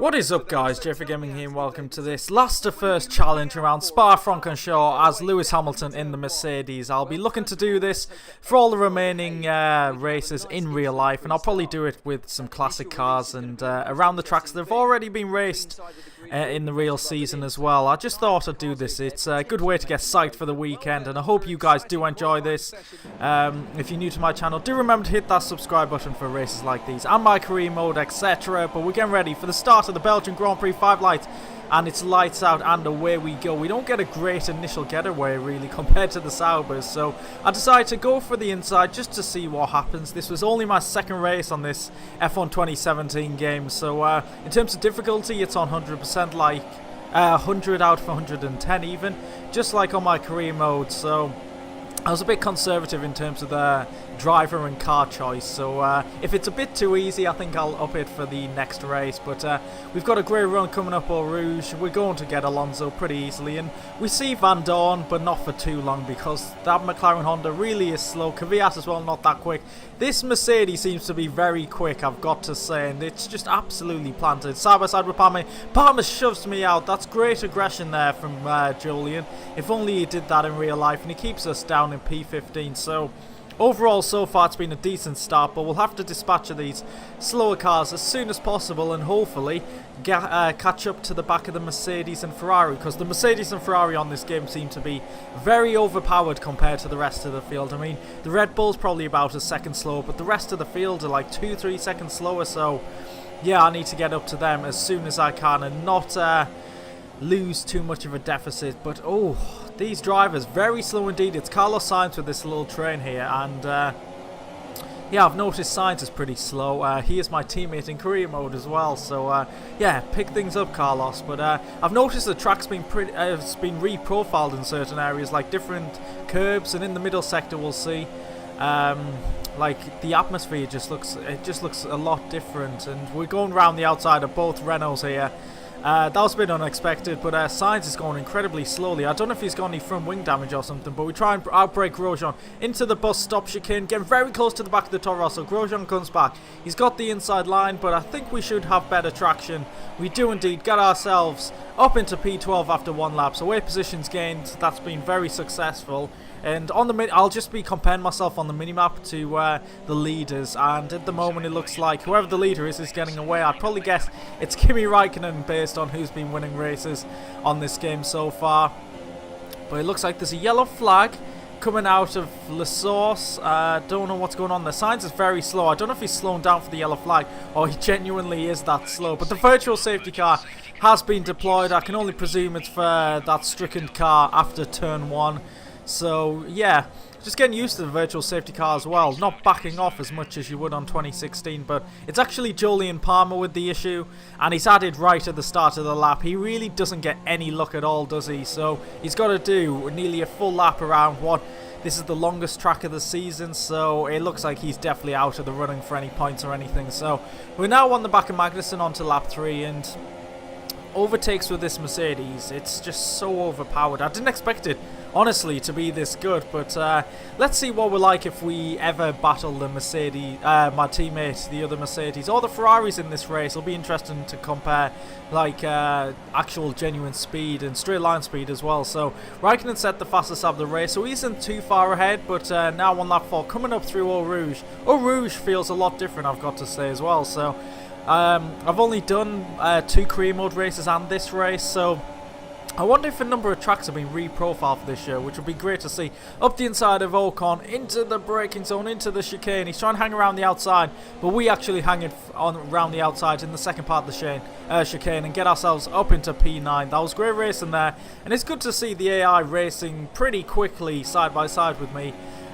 What is up, guys? JayFerGaming here and welcome to this last to first challenge around Spa-Francorchamps as Lewis Hamilton in the Mercedes. I'll be looking to do this for all the remaining races in real life, and I'll probably do it with some classic cars and around the tracks that have already been raced in the real season as well. I just thought I'd do this. It's a good way to get psyched for the weekend, and I hope you guys do enjoy this. If you're new to my channel, do remember to hit that subscribe button for races like these and my career mode, etc. But we're getting ready for the start of the Belgium Grand Prix I lights, and it's lights out and away we go. We don't get a great initial getaway really compared to the Saubers, so I decided to go for the inside just to see what happens. This was only my second race on this F1 2017 game, so in terms of difficulty it's on 100%, like 100 out of 110 even, just like on my career mode. So I was a bit conservative in terms of the driver and car choice, so if it's a bit too easy, I think I'll up it for the next race. But we've got a great run coming up Eau Rouge. We're going to get Alonso pretty easily, and we see Van Dorn, but not for too long because that McLaren Honda really is slow. Kvyat as well, not that quick. This Mercedes seems to be very quick, I've got to say, and it's just absolutely planted. Side by side with Palmer. Palmer shoves me out. That's great aggression there from Julian. If only he did that in real life, and he keeps us down in P15. So overall, so far it's been a decent start, but we'll have to dispatch of these slower cars as soon as possible and hopefully catch up to the back of the Mercedes and Ferrari, because the Mercedes and Ferrari on this game seem to be very overpowered compared to the rest of the field. I mean, the Red Bull's probably about a second slower, but the rest of the field are like 2-3 seconds slower, so yeah, I need to get up to them as soon as I can and not lose too much of a deficit. But oh, these drivers very slow indeed. It's Carlos Sainz with this little train here, and yeah, I've noticed Sainz is pretty slow. He is my teammate in career mode as well, so yeah, pick things up, Carlos. But I've noticed the track's been it's been re-profiled in certain areas, like different curbs, and in the middle sector we'll see like the atmosphere just looks a lot different, and we're going around the outside of both Renaults here. That was a bit unexpected, but Sainz is going incredibly slowly. I don't know if he's got any front wing damage or something, but we try and outbrake Grosjean into the bus stop chicane, getting very close to the back of the Toro Rosso. Grosjean comes back. He's got the inside line, but I think we should have better traction. We do indeed get ourselves up into P12 after one lap, so away positions gained. That's been very successful. And on the I'll just be comparing myself on the minimap to the leaders, and at the moment it looks like whoever the leader is getting away. I'd probably guess it's Kimi Räikkönen based on who's been winning races on this game so far. But it looks like there's a yellow flag coming out of La Source. Don't know what's going on. The Sainz is very slow. I don't know if he's slowing down for the yellow flag or he genuinely is that slow. But the virtual safety car has been deployed. I can only presume it's for that stricken car after turn 1. So yeah, just getting used to the virtual safety car as well, not backing off as much as you would on 2016, but it's actually Julian Palmer with the issue, and he's added right at the start of the lap. He really doesn't get any luck at all, does he? So he's got to do nearly a full lap around this is the longest track of the season, so it looks like he's definitely out of the running for any points or anything. So we're now on the back of Magnussen onto lap 3, and overtakes with this Mercedes, it's just so overpowered. I didn't expect it, honestly, to be this good, but let's see what we're like if we ever battle the Mercedes, my teammate, the other Mercedes, or the Ferraris in this race. It'll be interesting to compare, like, actual genuine speed and straight line speed as well. So Räikkönen set the fastest lap of the race, so he isn't too far ahead, but now on lap 4, coming up through Eau Rouge. Eau Rouge feels a lot different, I've got to say as well. So I've only done 2 career mode races and this race, so I wonder if a number of tracks have been re-profiled for this year, which would be great to see. Up the inside of Ocon, into the braking zone, into the chicane. He's trying to hang around the outside, but we actually hang it around the outside in the second part of the chicane and get ourselves up into P9. That was great racing there, and it's good to see the AI racing pretty quickly side by side with me.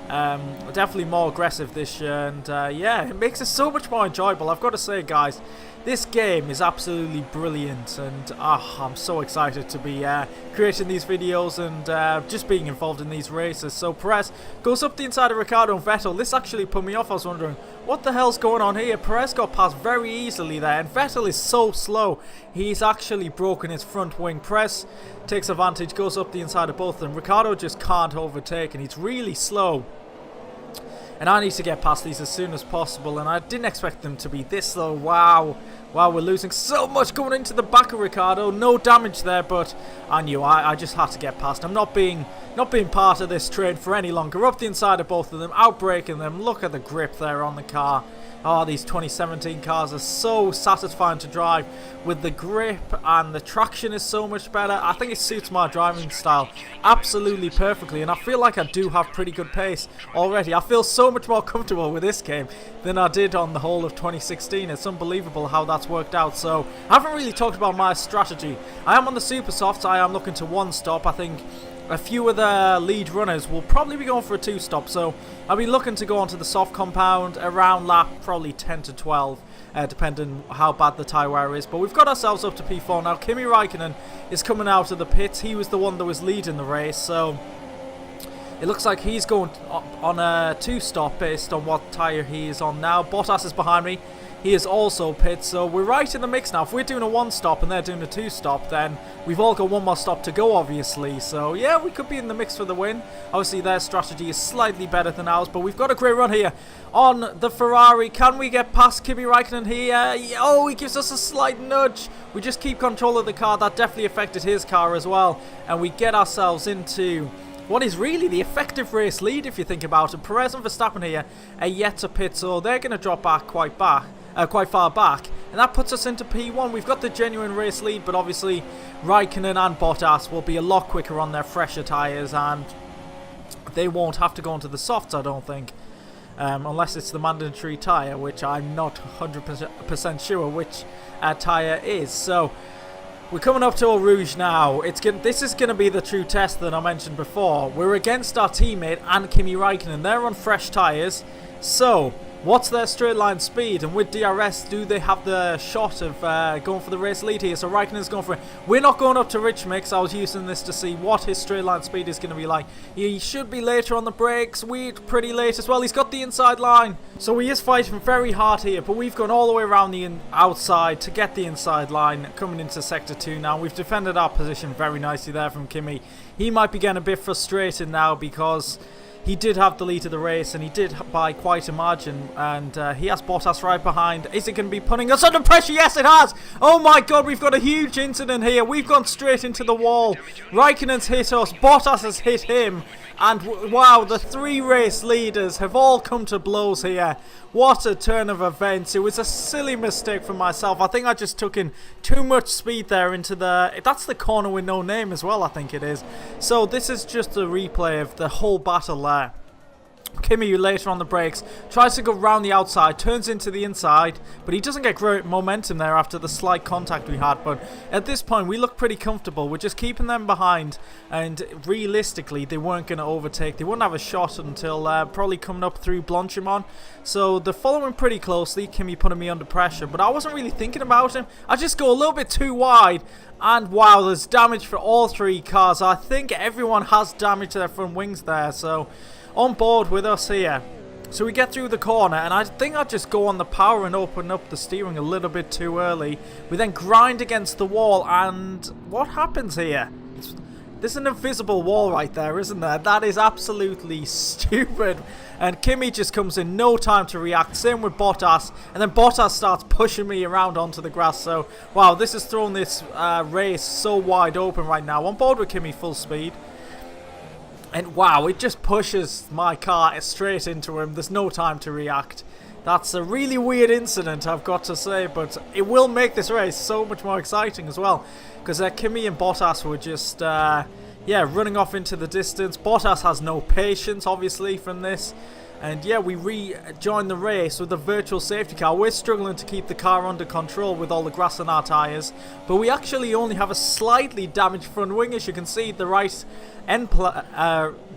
Definitely more aggressive this year, and yeah, it makes it so much more enjoyable. I've got to say, guys, this game is absolutely brilliant, and I'm so excited to be creating these videos and just being involved in these races. So Perez goes up the inside of Ricciardo and Vettel. This actually put me off. I was wondering what the hell's going on here. Perez got past very easily there, and Vettel is so slow. He's actually broken his front wing. Perez takes advantage, goes up the inside of both of them. Ricciardo just can't overtake, and he's really slow. And I need to get past these as soon as possible, and I didn't expect them to be this low. Wow, we're losing so much going into the back of Ricciardo. No damage there, but I knew I just had to get past. I'm not being part of this train for any longer. Up the inside of both of them, outbraking them. Look at the grip there on the car. Oh, these 2017 cars are so satisfying to drive with the grip, and the traction is so much better. I think it suits my driving style absolutely perfectly, and I feel like I do have pretty good pace already. I feel so much more comfortable with this game than I did on the whole of 2016. It's unbelievable how that's worked out. So I haven't really talked about my strategy. I am on the super softs. I am looking to one stop. I think a few of the lead runners will probably be going for a two stop, so I'll be looking to go onto the soft compound around lap probably 10 to 12, depending how bad the tyre wear is. But we've got ourselves up to P4 now. Kimi Räikkönen is coming out of the pits. He was the one that was leading the race, so it looks like he's going on a two stop based on what tyre he is on now. Bottas is behind me. He is also pit, so we're right in the mix now. If we're doing a one stop and they're doing a two stop, then we've all got one more stop to go, obviously. So yeah, we could be in the mix for the win. Obviously their strategy is slightly better than ours, but we've got a great run here on the Ferrari. Can we get past Kimi Räikkönen here? Oh, he gives us a slight nudge. We just keep control of the car. That definitely affected his car as well, and we get ourselves into what is really the effective race lead if you think about it. Perez and Verstappen here are yet to pit, so they're going to drop back quite far back, and that puts us into P1. We've got the genuine race lead, but obviously Räikkönen and Bottas will be a lot quicker on their fresher tyres, and they won't have to go into the softs, I don't think, unless it's the mandatory tyre, which I'm not 100% sure which tyre is. So we're coming up to Eau Rouge now. This is going to be the true test that I mentioned before. We're against our teammate and Kimi Räikkönen. They're on fresh tyres, so what's their straight line speed? And with DRS, do they have the shot of going for the race lead here? So Räikkönen's going for it. We're not going up to Rich Mix. I was using this to see what his straight line speed is going to be like. He should be later on the brakes. We're pretty late as well. He's got the inside line. So he is fighting very hard here, but we've gone all the way around the outside to get the inside line coming into Sector 2 now. We've defended our position very nicely there from Kimi. He might be getting a bit frustrated now because he did have the lead of the race, and he did by quite a margin, and he has Bottas right behind. Is it going to be putting us under pressure? Yes, it has! Oh my god, we've got a huge incident here. We've gone straight into the wall. Räikkönen's hit us, Bottas has hit him, and wow, the three race leaders have all come to blows here. What a turn of events. It was a silly mistake from myself. I think I just took in too much speed there into that's the corner with no name as well, I think it is. So this is just a replay of the whole battle there. Kimi later on the brakes tries to go round the outside, turns into the inside, but he doesn't get great momentum there after the slight contact we had. But at this point we look pretty comfortable. We're just keeping them behind, and realistically they weren't going to overtake. They wouldn't have a shot until probably coming up through Blanchimont. So they're following pretty closely. Kimi putting me under pressure, but I wasn't really thinking about him. I just go a little bit too wide, and wow, there's damage for all three cars. I think everyone has damage to their front wings there, so on board with us here. So we get through the corner, and I think I just go on the power and open up the steering a little bit too early. We then grind against the wall, and what happens here? There's an invisible wall right there, isn't there? That is absolutely stupid. And Kimi just comes in, no time to react. Same with Bottas. And then Bottas starts pushing me around onto the grass. So, wow, this has thrown this race so wide open right now. On board with Kimi full speed. And wow, it just pushes my car straight into him. There's no time to react. That's a really weird incident, I've got to say, but it will make this race so much more exciting as well. Because Kimi and Bottas were just, running off into the distance. Bottas has no patience, obviously, from this. And yeah, we rejoin the race with a virtual safety car. We're struggling to keep the car under control with all the grass on our tyres. But we actually only have a slightly damaged front wing, as you can see. The right end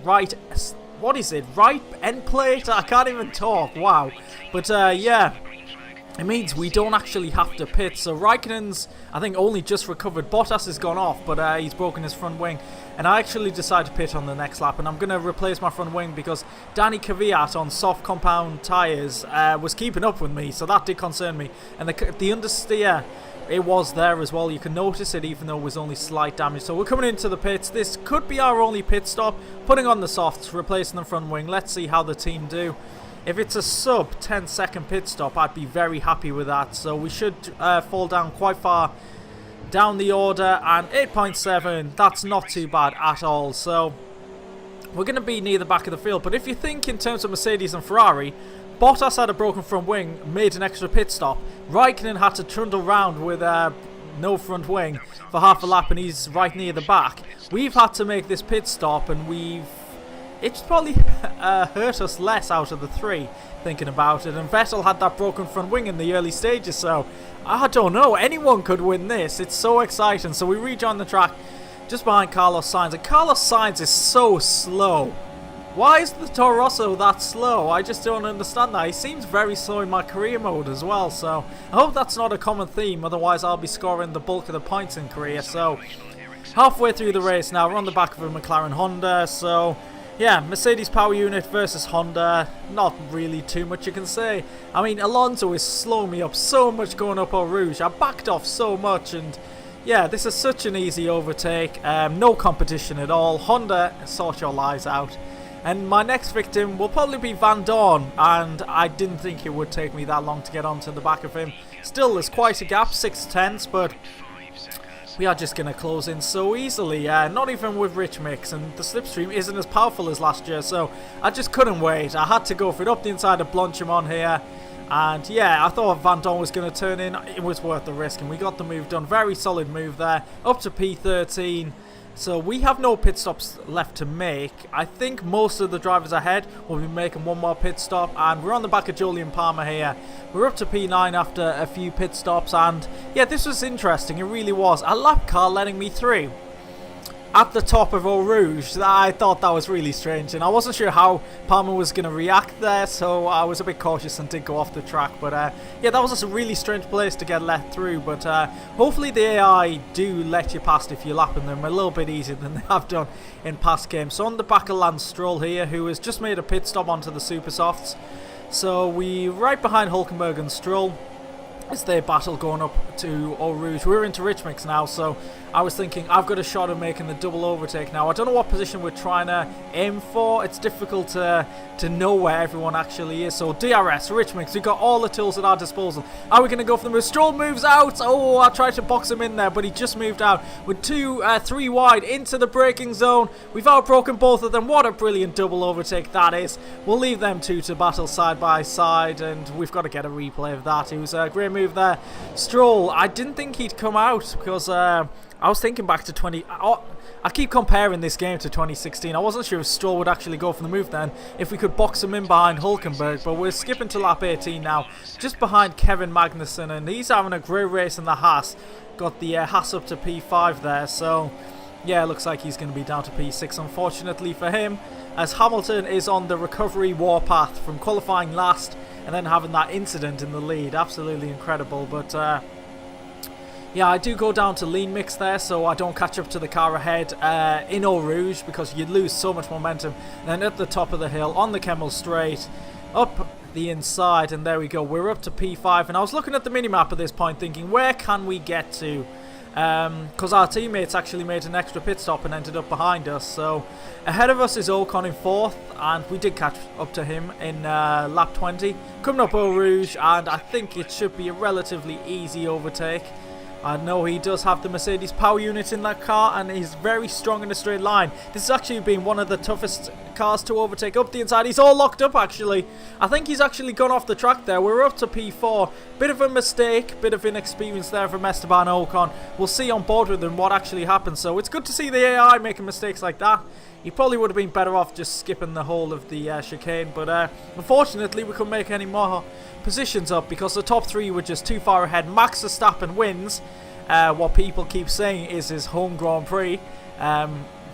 right end plate? I can't even talk, wow. But yeah, it means we don't actually have to pit. So Räikkönen's, I think, only just recovered. Bottas has gone off, but he's broken his front wing. And I actually decided to pit on the next lap, and I'm going to replace my front wing because Danny Kvyat on soft compound tyres was keeping up with me, so that did concern me. And the understeer, it was there as well. You can notice it even though it was only slight damage. So we're coming into the pits. This could be our only pit stop. Putting on the softs, replacing the front wing. Let's see how the team do. If it's a sub 10-second pit stop, I'd be very happy with that. So we should fall down quite far down the order, and 8.7, that's not too bad at all. So we're going to be near the back of the field. But if you think in terms of Mercedes and Ferrari, Bottas had a broken front wing, made an extra pit stop. Raikkonen had to trundle round with no front wing for half a lap, and he's right near the back. We've had to make this pit stop, and it's probably hurt us less out of the three, thinking about it. And Vettel had that broken front wing in the early stages, so I don't know, anyone could win this. It's so exciting. So we rejoin the track just behind Carlos Sainz, and Carlos Sainz is so slow. Why is the Toro Rosso that slow? I just don't understand that. He seems very slow in my career mode as well, so I hope that's not a common theme, otherwise I'll be scoring the bulk of the points in career. So halfway through the race now, we're on the back of a McLaren Honda, so yeah, Mercedes power unit versus Honda, not really too much you can say. I mean, Alonso is slowing me up so much going up Eau Rouge. I backed off so much, and yeah, this is such an easy overtake. No competition at all. Honda, sort your lies out. And my next victim will probably be Van Dorn, and I didn't think it would take me that long to get onto the back of him. Still, there's quite a gap, 6/10, but we are just going to close in so easily, not even with Rich Mix, and the slipstream isn't as powerful as last year, so I just couldn't wait. I had to go for it up the inside of Blanchimon here, and yeah, I thought Van Dorn was going to turn in. It was worth the risk, and we got the move done. Very solid move there, up to P13. So we have no pit stops left to make. I think most of the drivers ahead will be making one more pit stop, and we're on the back of Julian Palmer here. We're up to P9 after a few pit stops, and yeah, this was interesting. It really was. A lap car letting me through at the top of Eau Rouge. I thought that was really strange, and I wasn't sure how Palmer was going to react there, so I was a bit cautious and did go off the track. But yeah, that was just a really strange place to get let through, but hopefully the AI do let you past if you're lapping them a little bit easier than they have done in past games. So on the back of Lance Stroll here, who has just made a pit stop onto the Super Softs. So we right behind Hulkenberg and Stroll. It's their battle going up to Eau Rouge. We're into Rich Mix now, so I was thinking I've got a shot of making the double overtake now. I don't know what position we're trying to aim for. It's difficult to know where everyone actually is. So DRS, Rich Mix, we've got all the tools at our disposal. Are we going to go for the move? Stroll moves out. Oh, I tried to box him in there, but he just moved out. With 3 wide into the braking zone. We've outbroken both of them. What a brilliant double overtake that is. We'll leave them two to battle side by side, and we've got to get a replay of that. It was a great move there. Stroll, I didn't think he'd come out because I was thinking back to I keep comparing this game to 2016. I wasn't sure if Stroll would actually go for the move then, if we could box him in behind Hulkenberg, but we're skipping to lap 18 now, just behind Kevin Magnussen, and he's having a great race in the Haas. Got the Haas up to P5 there, so yeah, it looks like he's going to be down to P6, unfortunately for him, as Hamilton is on the recovery warpath from qualifying last and then having that incident in the lead. Absolutely incredible, but yeah, I do go down to lean mix there, so I don't catch up to the car ahead in Eau Rouge, because you'd lose so much momentum. And then at the top of the hill, on the Kemmel Straight, up the inside, and there we go. We're up to P5, and I was looking at the minimap at this point thinking, where can we get to? Because our teammates actually made an extra pit stop and ended up behind us. So ahead of us is Ocon in 4th, and we did catch up to him in lap 20. Coming up Eau Rouge, and I think it should be a relatively easy overtake. I know he does have the Mercedes power unit in that car, and he's very strong in a straight line. This has actually been one of the toughest cars to overtake up the inside. He's all locked up, actually. I think he's actually gone off the track there. We're up to P4. Bit of a mistake, bit of inexperience there from Esteban Ocon. We'll see on board with him what actually happens. So it's good to see the AI making mistakes like that. He probably would have been better off just skipping the whole of the chicane, but unfortunately we couldn't make any more positions up because the top 3 were just too far ahead. Max Verstappen wins what people keep saying is his home Grand Prix.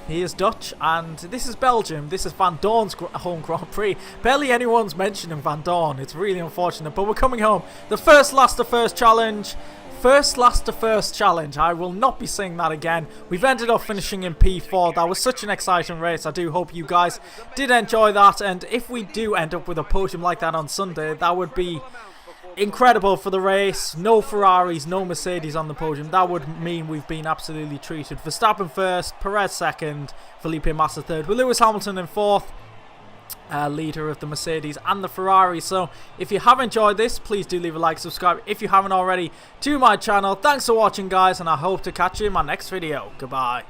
He is Dutch, and this is Belgium. This is Van Dorn's home Grand Prix. Barely anyone's mentioning Van Dorn. It's really unfortunate, but we're coming home. The first last to first challenge. First last to first challenge. I will not be saying that again. We've ended up finishing in P4. That was such an exciting race. I do hope you guys did enjoy that, and if we do end up with a podium like that on Sunday, that would be incredible for the race. No Ferraris, no Mercedes on the podium. That would mean we've been absolutely treated. Verstappen first, Perez second, Felipe Massa third, with Lewis Hamilton in 4th. leader of the Mercedes and the Ferrari. So if you have enjoyed this, please do leave a like, subscribe if you haven't already to my channel. Thanks for watching, guys, and I hope to catch you in my next video. Goodbye.